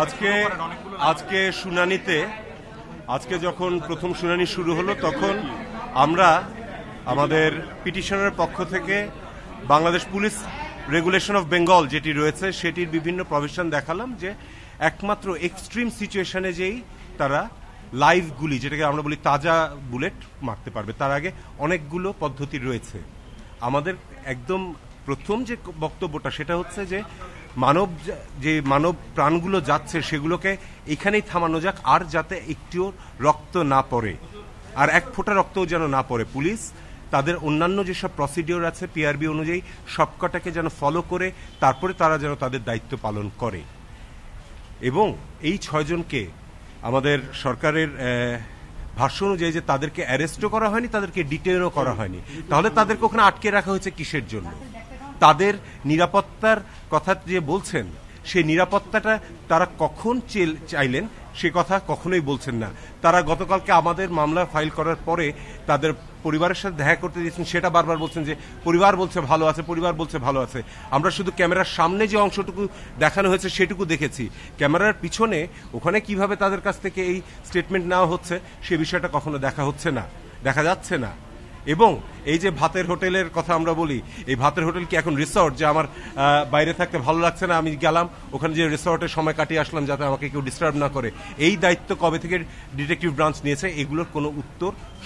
আজকে আজকে শুনানিতে আজকে যখন প্রথম শুনানি শুরু হলো তখন আমরা আমাদের পিটিশনের পক্ষ থেকে Bangladesh police regulation of Bengal যেটি রয়েছে সেটির বিভিন্ন প্রভিশন দেখালাম যে একমাত্র এক্সট্রিম সিচুয়েশনে যেই তারা লাইভ গুলি, যেটাকে আমরা বলি তাজা বুলেট মারতে পারবে। তার আগে অনেকগুলো পদ্ধতি রয়েছে। আমাদের একদম প্রথম যে বক্তব্যটা সেটা হচ্ছে যে মানব প্রাণগুলো যাচ্ছে সেগুলোকে এখানেই থামানো যাক, আর যাতে একটিও রক্ত না পড়ে, আর এক ফোঁটা রক্তও যেন না পড়ে। পুলিশ তাদের অন্যান্য যেসব প্রসিডিওর আছে পিআরবি অনুযায়ী সবকটাকে যেন ফলো করে তারপরে তারা যেন তাদের দায়িত্ব পালন করে। এবং এই 6 জনকে আমাদের সরকারের ভাষ্য অনুযায়ী যে তাদেরকে অ্যারেস্টও করা হয়নি, তাদেরকে ডিটেনও করা হয়নি, তাহলে তাদেরকে ওখানে আটকে রাখা হয়েছে কিসের জন্য? তাদের নিরাপত্তার কথা যে বলছেন সেই নিরাপত্তাটা তারা কখন চাইলেন সে কথা কখনোই বলছেন না। তারা গতকালকে আমাদের মামলা ফাইল করার পরে তাদের পরিবারের সাথে দেখা করতে দিয়েছেন, সেটা বারবার বলছেন যে পরিবার বলছে ভালো আছে, পরিবার বলছে ভালো আছে। আমরা শুধু ক্যামেরার সামনে যে অংশটুকু দেখানো হয়েছে সেটুকু দেখেছি, ক্যামেরার পিছনে ওখানে কিভাবে তাদের কাছ থেকে এই স্টেটমেন্ট নেওয়া হচ্ছে সে বিষয়টা কখনো দেখা যাচ্ছে না। এবং এই যে ভাতের হোটেলের কথা আমরা বলি, এই ভাতের হোটেল কি এখন রিসর্ট যে আমার বাইরে থাকতে ভালো লাগছে না, আমি গেলাম ওখানে যে রিসর্টের সময় কাটিয়ে আসলাম যাতে আমাকে কেউ ডিস্টার্ব না করে? এই দায়িত্ব কবে থেকে ডিটেকটিভ ব্রাঞ্চ নিয়েছে? এগুলোর কোনো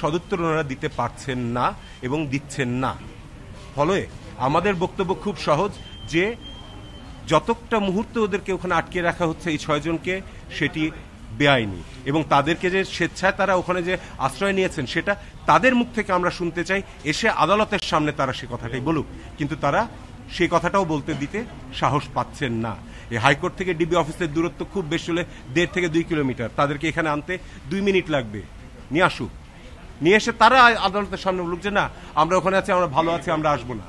সদুত্তর ওনারা দিতে পারছেন না এবং দিচ্ছেন না। ফলে আমাদের বক্তব্য খুব সহজ, যে যতটা মুহূর্তে ওদেরকে ওখানে আটকে রাখা হচ্ছে এই 6 জনকে, সেটি বেআইনি। এবং তাদেরকে যে স্বেচ্ছায় তারা ওখানে যে আশ্রয় নিয়েছেন সেটা তাদের মুখ থেকে আমরা শুনতে চাই, এসে আদালতের সামনে তারা সে কথাটাই বলুক। কিন্তু তারা সেই কথাটাও বলতে দিতে সাহস পাচ্ছেন না। এই হাইকোর্ট থেকে ডিবি অফিসের দূরত্ব খুব বেশি হলে 1.5 থেকে 2 কিলোমিটার, তাদেরকে এখানে আনতে 2 মিনিট লাগবে। নিয়ে আসুক, নিয়ে এসে তারা আদালতের সামনে বলুক যে না আমরা ওখানে আছি, আমরা ভালো আছি, আমরা আসবো না।